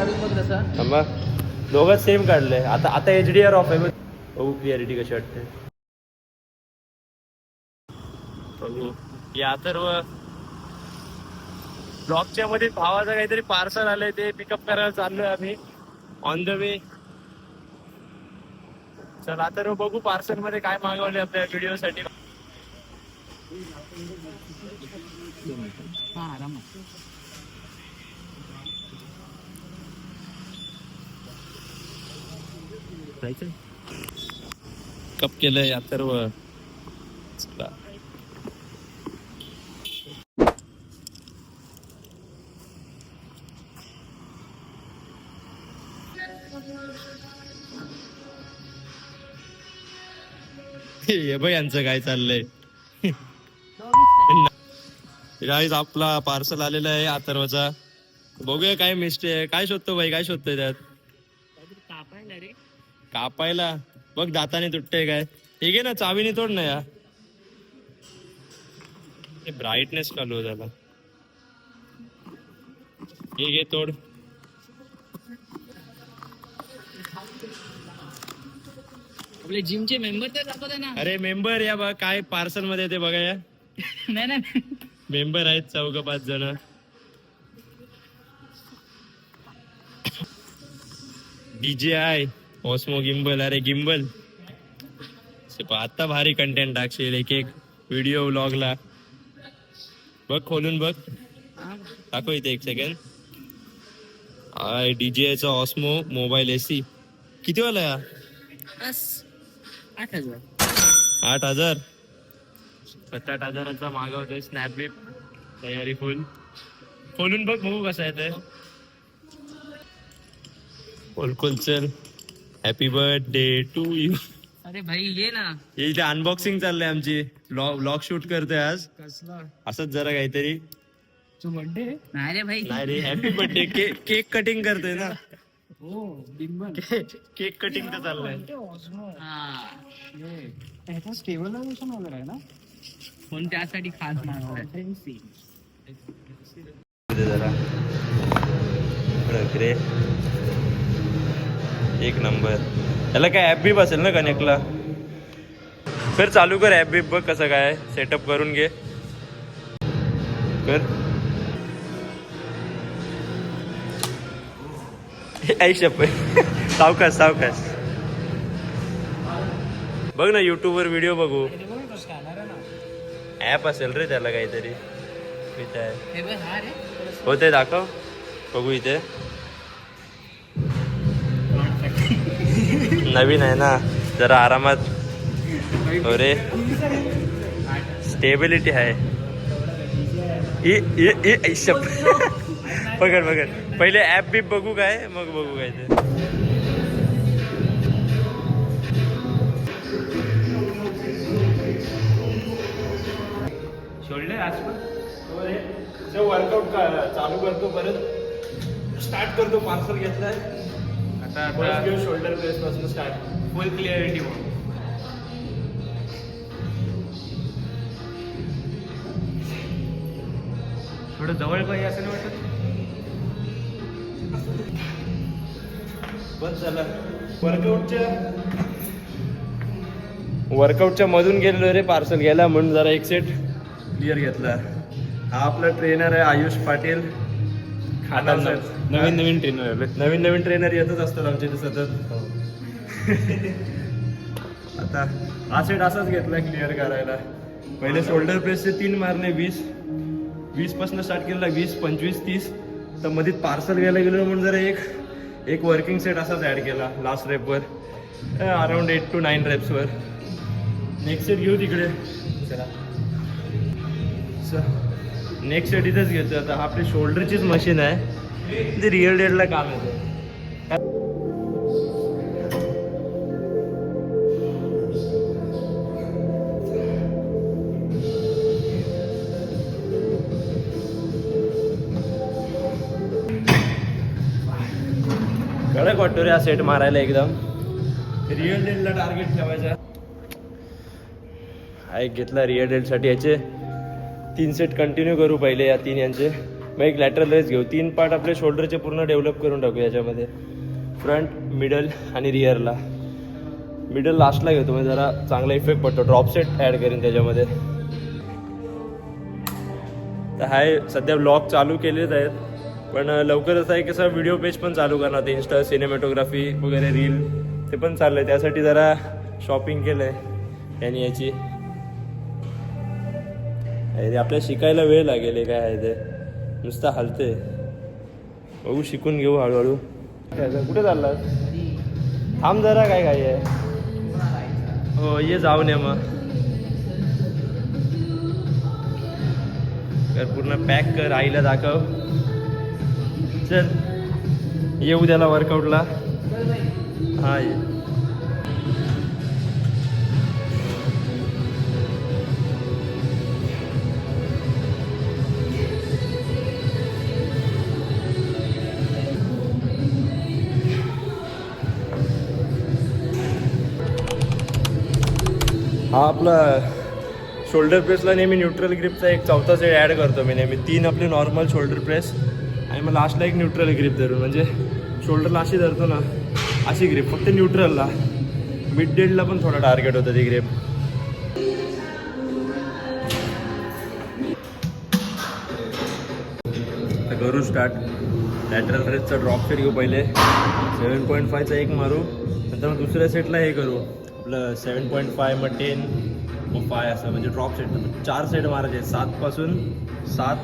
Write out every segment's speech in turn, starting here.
काढून बघ तसा. थांबा दोघं सेम काढलंय. आता आता HDR ऑफ आहे बघ. बघू क्लिअरिटी कशी वाटते. बघू या सर्व ब्लॉगच्या मध्ये भावाचं काहीतरी पार्सल आलंय ते पिकअप करायला चाललोय आम्ही ऑन द वे. चला तर बघू पार्सल मध्ये काय मागवले आपल्या व्हिडिओ साठी. कप केलंय या सर्व. हे बघ यांचं काय चाललंय. गाईज आपला पार्सल आलेला आहे अथर्वचा. बघूया काय मिस्टेक आहे. काय शोधतो बाई काय शोधतोय त्यात. कापायला रे. कापायला बघ दाताने तुटतंय काय. ठीक आहे ना चावीने तोड ना या. ब्राईटनेस चालू झाला. ठीक आहे तोड. आपले जिमचे मेंबर तर दाखवते ना. अरे मेंबर या बघ काय पार्सल मध्ये ते बघा या. नाही नाही मेंबर आहेत 4-5 जण. DJI osmo gimbal. अरे गिम्बल आता भारी कंटेंट टाकशील एक एक व्हिडिओ व्लॉगला. बघ खोलून बघ. टाको इथे 1 सेकंड. DJI चा ऑस्मो मोबाईल AC किती वाला या. 8,000. 8,000. 7-8 मागवतोय. स्नॅपबिप तयारी फुल. खोलून बघ बघू कसं आहे ते. खोल चल. Happy birthday to you. अरे भाई ये ना. इथे अनबॉक्सिंग चाललंय आमची. व्लॉग शूट करतोय आज. कसला असंच जरा काहीतरी. तू बर्थडे नाही रे भाई. नाही रे हॅपी बर्थडे. केक कटिंग करतोय ना. हो डिंबल. केक कटिंग तर चाललंय. ह्याचा स्टेबलायझेशन वगैरे आहे ना. फोन त्यासाठी खास मागवलाय. जरा रे एक नंबर. याला काय ॲप बीप असेल ना कनेक्टला. फिर चालू कर ॲप बीप. बघ कसं काय सेटअप करून घे कर. ऐशप सावकाश सावकाश. बघ ना YouTube वर व्हिडिओ बघू. ॲप असेल रे त्याला काहीतरी. इथे आहे हो ते दाखव बघू. इथे नवीन आहे ना जरा आरामात. अरे स्टेबिलिटी आहे. पकड पकड. पहिले ॲप बीप बघू काय मग बघू काय ते. शोल्डर आज वर्कआउट चालू करतो परत स्टार्ट करतो. पार्सल घेतलाय आता. शोल्डर प्रेस पासून स्टार्ट. फुल क्लिअरिटी मग. थोडं जवळ पाहिजे असं नाही वाटत. बस झालं. वर्कआउटच्या मधून गेलेलो रे पार्सल घ्यायला म्हणून जरा एक सेट क्लिअर घेतला. हा आपला ट्रेनर आहे आयुष पाटील. आता नवीन ट्रेनर येतच असतात आमच्या इथे सतत. आता हा सेट असाच घेतला क्लिअर करायला. पहिले शोल्डर प्रेसचे 3 मारणे. 20 पासून स्टार्ट केला. 20, 25, 30. तर मध्ये पार्सल घ्यायला गेलो म्हणून जरा एक वर्किंग सेट असाच ॲड केला लास्ट रेपवर. अराउंड 8 to 9 रेप्सवर. नेक्स्ट सेट घेऊ तिकडे. चला नेक्स्ट सेट इथेच घेतो. आता हा आपली शोल्डरचीच मशीन आहे. ते रिअल डेडला काम येते. कडक वाटतो रे हा सेट मारायला एकदम. रिअल डेडला टार्गेट ठेवायचा. हा एक घेतला रिअल डेडसाठी. याचे 3 सेट कंटिन्यू करू पहिले या 3 यांचे. मग एक लॅटरल रेस घेऊ. 3 पार्ट आपले शोल्डरचे पूर्ण डेव्हलप करून टाकू याच्यामध्ये. फ्रंट, मिडल आणि रिअरला. मिडल लास्टला घेतो म्हणजे जरा चांगला इफेक्ट पडतो. ड्रॉप सेट ॲड करेन त्याच्यामध्ये. तर हाय सध्या ब्लॉग चालू केलेच आहेत, पण लवकरच आहे कसं व्हिडिओ पेज पण चालू करणार ते इंस्टा सिनेमॅटोग्राफी वगैरे रील ते पण चाललं आहे. त्यासाठी जरा शॉपिंग केलं आहे यांनी याची. आपल्याला शिकायला वेळ लागेल काय आहे ते, नुसतं हलते. बघू शिकून घेऊ हळूहळू. कुठे चालला? थांब जरा, काय काय आहे. हो ये जाऊन ये मग. कर पूर्ण पॅक कर, आईला दाखव. चल ये उद्याला वर्कआउटला. हां ये. हा आपला शोल्डर प्रेसला नेहमी न्यूट्रल ग्रिपचा एक चौथा सेट ॲड करतो मी नेहमी. 3 आपले नॉर्मल शोल्डर प्रेस आणि मग लास्टला एक न्यूट्रल ग्रिप धरून, म्हणजे शोल्डरला अशी धरतो ना अशी ग्रिप, फक्त न्यूट्रलला. मिड डेडला पण थोडा टार्गेट होतं ती ग्रिप. तर करू स्टार्ट. लॅटरल रेसचा ड्रॉप सेट घेऊ पहिले. 7.5चा एक मारू, नंतर मग दुसऱ्या सेटला हे करू आपलं 7.5, मग 10, मग 5 असं, म्हणजे ड्रॉप सेट 4 सेट मारायचे. 7 पासून 7,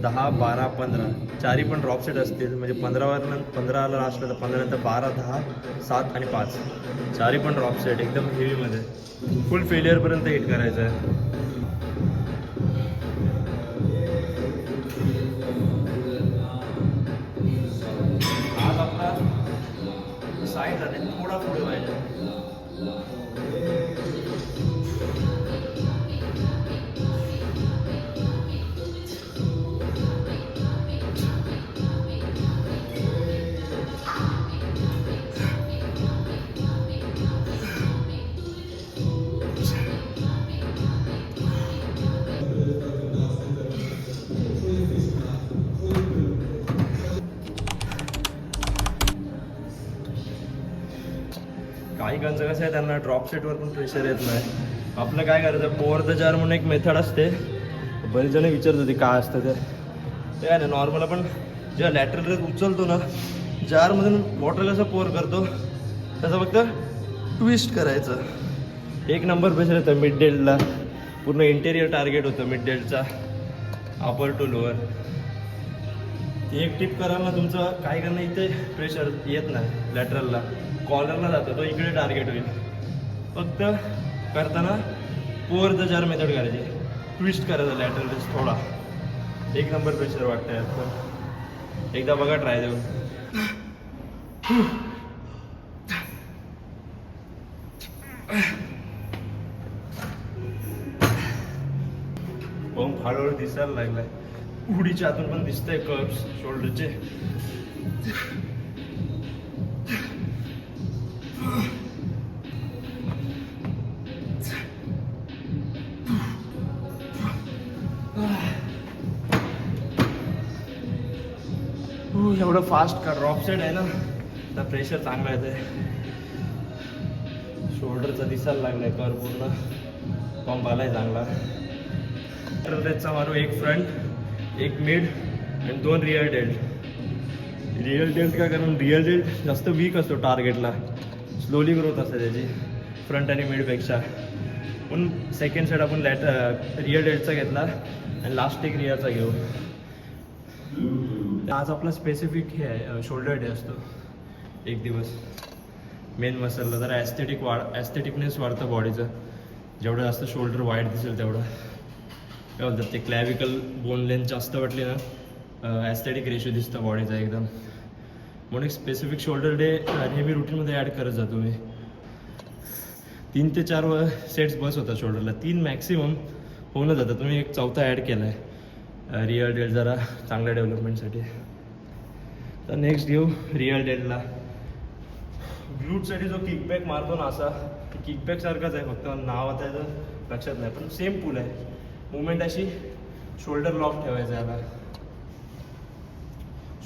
10, 12, 15 चारही पण ड्रॉप सेट असतील. म्हणजे 15ला लास्टला, तर 15 नंतर 12, 10, 7 आणि 5 चारही पण ड्रॉप सेट एकदम हेवीमध्ये. फुल फेलियरपर्यंत हिट करायचं आहे. आज आपला साईड झाले थोडा पुढे पाहिजे. काही गांचं कसं आहे, त्यांना ड्रॉप सेटवर पण प्रेशर येत नाही. आपलं काय करायचं, पोअर द जार म्हणून एक मेथड असते. बरेच जण विचारत होते काय असतं ते. काय नाही, नॉर्मल आपण जेव्हा लॅटरल रेस उचलतो ना, जारमधून वॉटर कसं पोअर करतो त्याचं फक्त ट्विस्ट करायचं. 1 नंबर प्रेशर येतं मिड डेल्टला. पूर्ण इंटेरियर टार्गेट होतं मिड डेल्टचा, अपर टू लोअर. एक टिप करा ना, तुमचं काय करणं इथे प्रेशर येत नाही लॅटरलला, कॉलरला जातो, तो इकडे टार्गेट होईल. फक्त करताना पोअर द जार मेथड करायची, ट्विस्ट करायचं लॅटरल रेस थोडा. 1 नंबर प्रेशर वाटतं यात. एकदा बघा ट्राय देऊन. पंप हळूहळू दिसायला लागलाय. उडीच्या आतून पण दिसतंय कर्व्स शोल्डरचे. एवढं फास्ट का ड्रॉप सेट आहे ना, तर प्रेशर चांगला येते. शोल्डरचा दिसायला लागलाय कर्व पूर्ण. पंप आलाय चांगला. रेसचा मारू 1 फ्रंट, 1 मिड आणि 2 रिअर डेल्ट. रिअल डेल्ट का, कारण रिअल डेल्ट जास्त वीक असतो टार्गेटला, स्लोली ग्रोथ असते त्याची फ्रंट आणि मिडपेक्षा. पण सेकंड सेट आपण रिअल डेल्टचा घेतला आणि लास्ट एक रिअरचा घेऊ. आज आपला स्पेसिफिक हे आहे शोल्डर डे असतो. एक दिवस मेन मसलला जरा ॲस्थेटिकनेस वाढतं बॉडीचं. जेवढं जास्त शोल्डर वाईड दिसेल तेवढं काय बोलतात ते, क्लॅविकल बोन लेंथ जास्त वाटली ना, ॲस्थेटिक रेशो दिसतं बॉडीचा एकदम. म्हणून एक स्पेसिफिक शोल्डर डे नेहमी रुटीनमध्ये ॲड करत जातो मी. 3 ते 4 सेट्स बस होतात शोल्डरला, 3 मॅक्सिमम होऊन जातं. तुम्ही एक चौथा ॲड केला आहे रिअल डेल्ट जरा चांगल्या डेव्हलपमेंटसाठी. तर नेक्स्ट घेऊ रिअल डेल्टला. ग्लूटसाठी जो किकबॅक मारतो ना असा, किकबॅक सारखाच आहे, फक्त नाव आता याचं लक्षात नाही, पण सेम पूल आहे. मुवमेंट अशी शोल्डर लॉक ठेवायचं याला.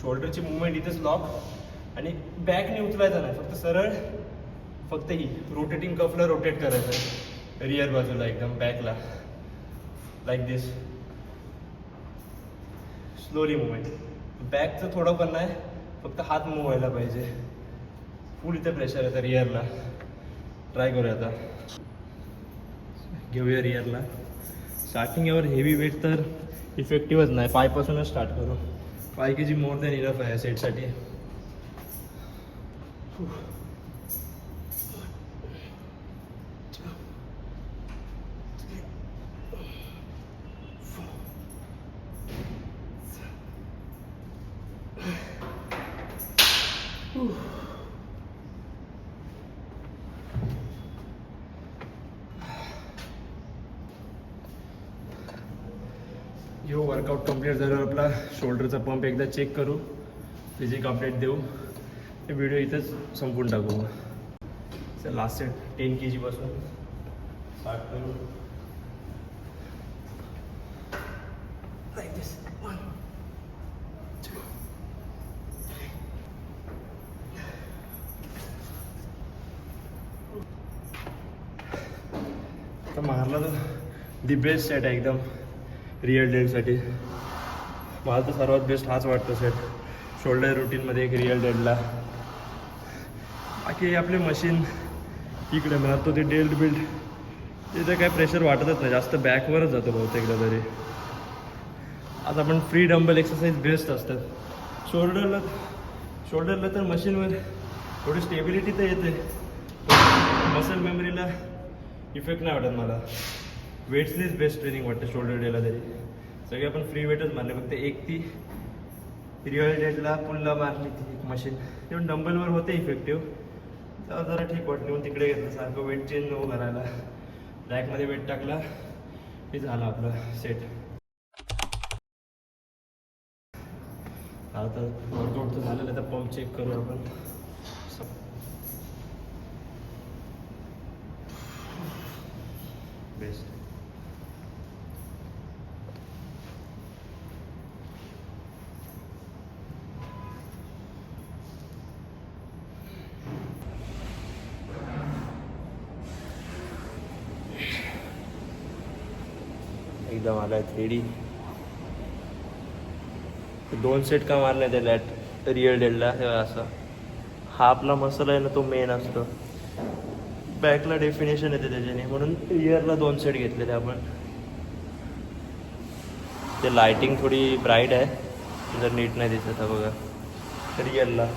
शोल्डरची मुवमेंट इथेच लॉक आणि बॅकने उचलायचं नाही, फक्त सरळ फक्त ही रोटेटिंग कफला रोटेट करायचं आहे रिअर बाजूला एकदम बॅकला लाईक दिस. Slowly movement. बॅकचं थोडं पण नाही, फक्त हात मूव व्हायला पाहिजे. फुल इथे प्रेशर येतं रिअरला. ट्राय करूया आता. घेऊया रिअरला. स्टार्टिंग यावर हेवी वेट तर इफेक्टिव्हच नाही, पायपासूनच स्टार्ट करू. 5 kg मोर दॅन इनफ आहे सेटसाठी. यो वर्कआउट कंप्लीट झाल्यावर आपला शोल्डरचा पंप एकदा चेक करू, फिजिक अपडेट देऊ. हे व्हिडिओ इथंच संपून टाकू. सर लास्ट सेट 10 kg पासून स्टार्ट करू. लाईक दिस. 1 2 तर मारला तर दी बेस्ट सेट आहे एकदम रिअल डेडसाठी. मला तर सर्वात बेस्ट हाच वाटतो सेट शोल्डर रुटीनमध्ये एक रिअल डेडला. बाकी आपले मशीन इकडे मारतो ते डेल्ट बिल्ड तिथे काय प्रेशर वाटतच नाही, जास्त बॅकवरच जातो बहुतेकदा तरी. आता आपण फ्री डंबल एक्सरसाइज बेस्ट असतात. शोल्डरला तर मशीनवर थोडी स्टेबिलिटी तर येते, मसल मेमरीला इफेक्ट नाही वाटत मला. वेट्सनीच बेस्ट ट्रेनिंग वाटतं शोल्डर डेला तरी. सगळे आपण फ्री वेटच मारले, फक्त एक ती रिअल डेडला पुलला मारली ती एक मशीन. तेव्हा डंबलवर होते इफेक्टिव्ह, तेव्हा जरा ठीक वाटलं म्हणून तिकडे घेतलं. सारखं वेट चेंज नको करायला. रॅकमध्ये वेट टाकला हे झालं आपलं सेट. आता वर्कआउट तर झालेलं, तर पंप चेक करू आपण. बेस्ट. एकदम आलाय 3D. 2 सेट का मारले ते लॅट रिअल डेडला. असं हा आपला मसल आहे ना, तो मेन असतो. बॅकला डेफिनेशन येते त्याच्याने, म्हणून रिअरला 2 सेट घेतलेले आपण. ते लायटिंग थोडी ब्राईट आहे, जर नीट नाही दिसत आहे बघा रिअलला.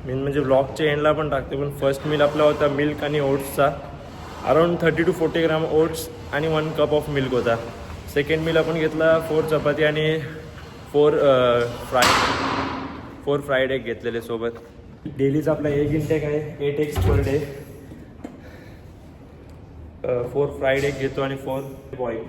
मेन म्हणजे व्लॉगच्या एंडला पण टाकते, पण फर्स्ट मील आपला होता मिल्क आणि ओट्सचा. अराउंड 30 to 40 ग्राम ओट्स आणि 1 कप ऑफ मिल्क होता. सेकंड मील आपण घेतला 4 चपाती आणि 4 फ्राईड एग घेतलेले सोबत. डेलीचा आपला एग इंटेक आहे 8 eggs per day. 4 fried egg घेतो आणि 4 बॉईल.